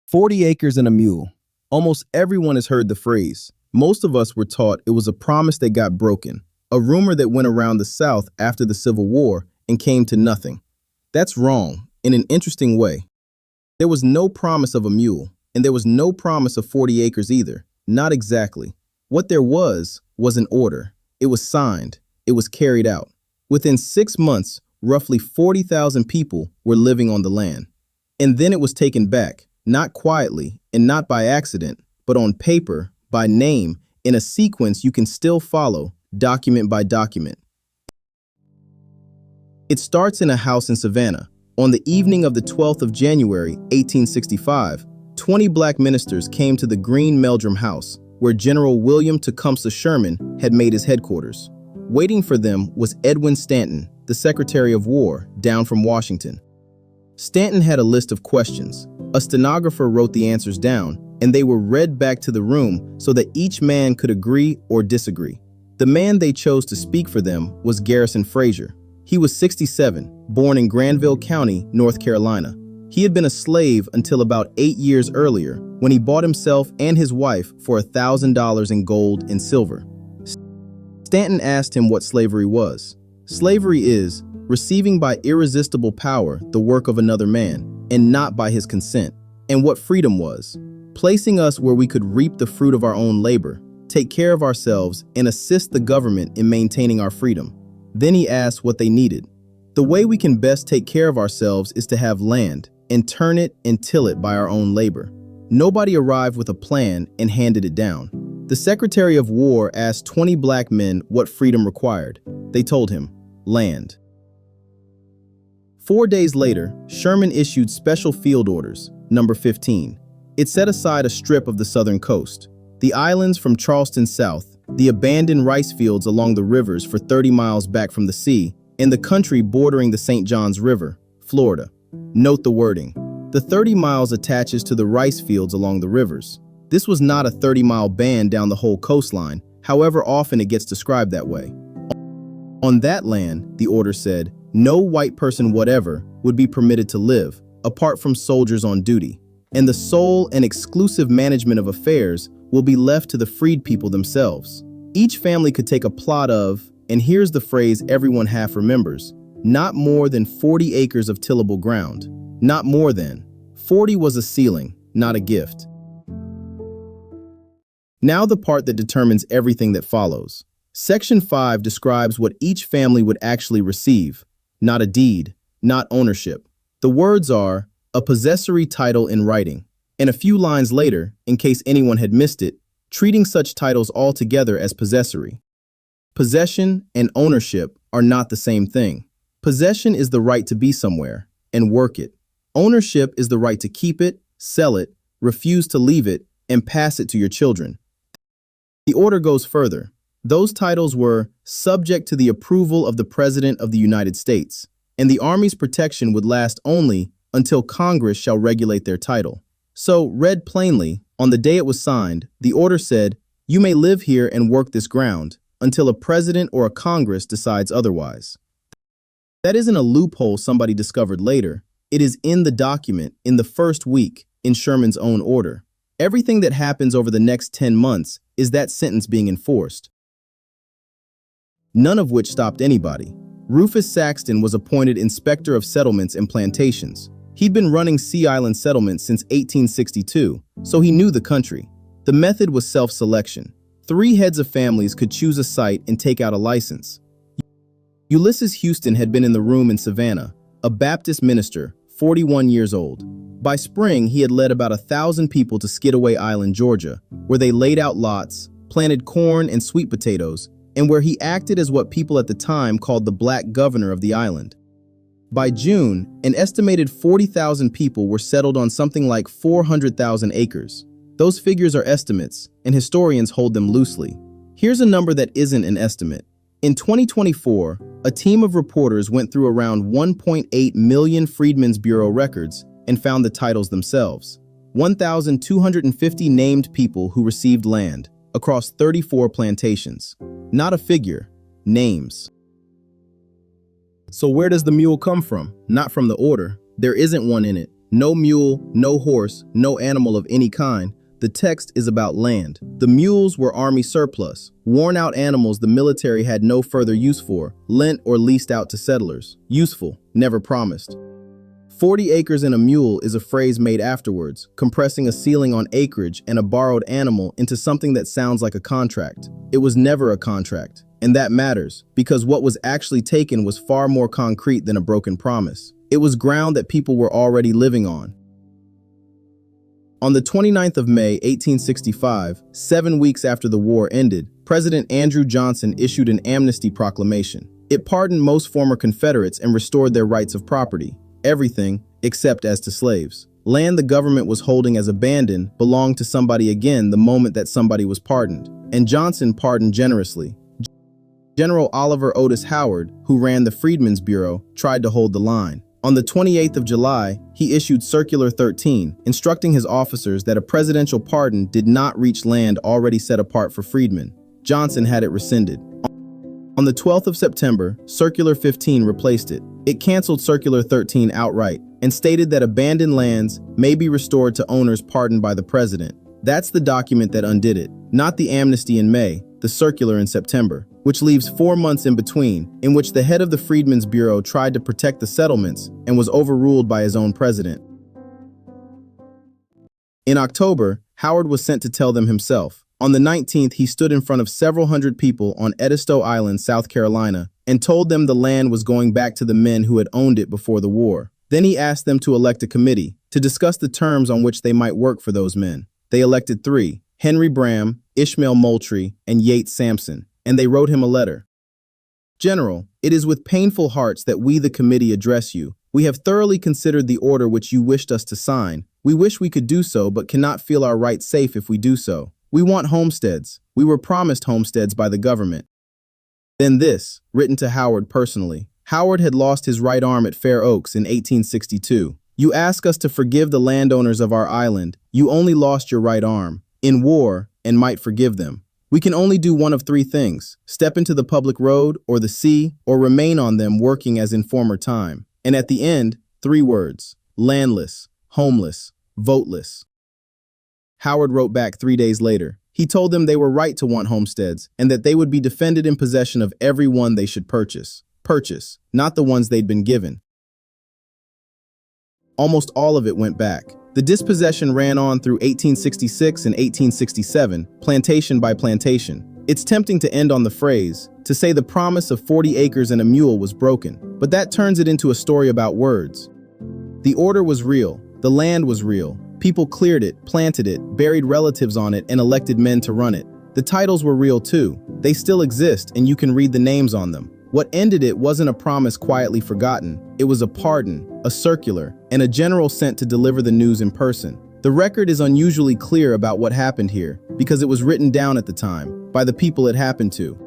40 acres and a mule. Almost everyone has heard the phrase. Most of us were taught it was a promise that got broken, a rumor that went around the South after the Civil War and came to nothing. That's wrong, in an interesting way. There was no promise of a mule, and there was no promise of 40 acres either. Not exactly. What there was an order. It was signed. It was carried out. Within 6 months, roughly 40,000 people were living on the land. And then it was taken back. Not quietly and not by accident, but on paper, by name, in a sequence you can still follow, document by document. It starts in a house in Savannah. On the evening of the 12th of January, 1865, 20 black ministers came to the Green Meldrum House, where General William Tecumseh Sherman had made his headquarters. Waiting for them was Edwin Stanton, the Secretary of War, down from Washington. Stanton had a list of questions. A stenographer wrote the answers down, and they were read back to the room so that each man could agree or disagree. The man they chose to speak for them was Garrison Frazier. He was 67, born in Granville County, North Carolina. He had been a slave until about 8 years earlier, when he bought himself and his wife for $1,000 in gold and silver. Stanton asked him what slavery was. Slavery is receiving by irresistible power the work of another man, and not by his consent. And what freedom was, placing us where we could reap the fruit of our own labor, take care of ourselves, and assist the government in maintaining our freedom. Then he asked what they needed. The way we can best take care of ourselves is to have land, and turn it and till it by our own labor. Nobody arrived with a plan and handed it down. The Secretary of War asked 20 black men what freedom required. They told him, land. 4 days later, Sherman issued Special Field Orders, number 15. It set aside a strip of the southern coast, the islands from Charleston south, the abandoned rice fields along the rivers for 30 miles back from the sea, and the country bordering the St. Johns River, Florida. Note the wording. The 30 miles attaches to the rice fields along the rivers. This was not a 30-mile band down the whole coastline, however often it gets described that way. On that land, the order said, no white person whatever would be permitted to live, apart from soldiers on duty, and the sole and exclusive management of affairs will be left to the freed people themselves. Each family could take a plot of, and here's the phrase everyone half remembers, not more than 40 acres of tillable ground. Not more than. 40 was a ceiling, not a gift. Now the part that determines everything that follows. Section 5 describes what each family would actually receive. Not a deed, not ownership. The words are, a possessory title in writing. And a few lines later, in case anyone had missed it, treating such titles altogether as possessory. Possession and ownership are not the same thing. Possession is the right to be somewhere and work it. Ownership is the right to keep it, sell it, refuse to leave it, and pass it to your children. The order goes further. Those titles were subject to the approval of the President of the United States, and the Army's protection would last only until Congress shall regulate their title. So, read plainly, on the day it was signed, the order said, you may live here and work this ground until a president or a Congress decides otherwise. That isn't a loophole somebody discovered later. It is in the document, in the first week, in Sherman's own order. Everything that happens over the next 10 months is that sentence being enforced. None of which stopped anybody. Rufus Saxton was appointed Inspector of Settlements and Plantations. He'd been running Sea Island settlements since 1862, so he knew the country. The method was self-selection. 3 heads of families could choose a site and take out a license. Ulysses Houston had been in the room in Savannah, a Baptist minister, 41 years old. By spring, he had led about 1,000 people to Skidaway Island, Georgia, where they laid out lots, planted corn and sweet potatoes, and where he acted as what people at the time called the black governor of the island. By June, an estimated 40,000 people were settled on something like 400,000 acres. Those figures are estimates, and historians hold them loosely. Here's a number that isn't an estimate. In 2024, a team of reporters went through around 1.8 million Freedmen's Bureau records and found the titles themselves. 1,250 named people who received land across 34 plantations. Not a figure, names. So where does the mule come from? Not from the order. There isn't one in it. No mule, no horse, no animal of any kind. The text is about land. The mules were army surplus, worn-out animals the military had no further use for, lent or leased out to settlers. Useful, never promised. 40 acres and a mule is a phrase made afterwards, compressing a ceiling on acreage and a borrowed animal into something that sounds like a contract. It was never a contract, and that matters, because what was actually taken was far more concrete than a broken promise. It was ground that people were already living on. On the 29th of May, 1865, 7 weeks after the war ended, President Andrew Johnson issued an amnesty proclamation. It pardoned most former Confederates and restored their rights of property. Everything, except as to slaves. Land the government was holding as abandoned belonged to somebody again the moment that somebody was pardoned. And Johnson pardoned generously. General Oliver Otis Howard, who ran the Freedmen's Bureau, tried to hold the line. On the 28th of July, he issued Circular 13, instructing his officers that a presidential pardon did not reach land already set apart for freedmen. Johnson had it rescinded. On the 12th of September, Circular 15 replaced it. It canceled Circular 13 outright and stated that abandoned lands may be restored to owners pardoned by the president. That's the document that undid it, not the amnesty in May, the circular in September, which leaves 4 months in between, in which the head of the Freedmen's Bureau tried to protect the settlements and was overruled by his own president. In October, Howard was sent to tell them himself. On the 19th, he stood in front of several hundred people on Edisto Island, South Carolina, and told them the land was going back to the men who had owned it before the war. Then he asked them to elect a committee to discuss the terms on which they might work for those men. They elected 3, Henry Bram, Ishmael Moultrie, and Yates Sampson, and they wrote him a letter. General, it is with painful hearts that we, the committee, address you. We have thoroughly considered the order which you wished us to sign. We wish we could do so, but cannot feel our rights safe if we do so. We want homesteads. We were promised homesteads by the government. Then this, written to Howard personally. Howard had lost his right arm at Fair Oaks in 1862. You ask us to forgive the landowners of our island. You only lost your right arm in war and might forgive them. We can only do one of 3 things: step into the public road or the sea, or remain on them working as in former time. And at the end, 3 words: landless, homeless, voteless. Howard wrote back 3 days later. He told them they were right to want homesteads and that they would be defended in possession of every one they should purchase. Purchase, not the ones they'd been given. Almost all of it went back. The dispossession ran on through 1866 and 1867, plantation by plantation. It's tempting to end on the phrase, to say the promise of 40 acres and a mule was broken, but that turns it into a story about words. The order was real. The land was real. People cleared it, planted it, buried relatives on it, and elected men to run it. The titles were real too. They still exist, and you can read the names on them. What ended it wasn't a promise quietly forgotten. It was a pardon, a circular, and a general sent to deliver the news in person. The record is unusually clear about what happened here because it was written down at the time by the people it happened to.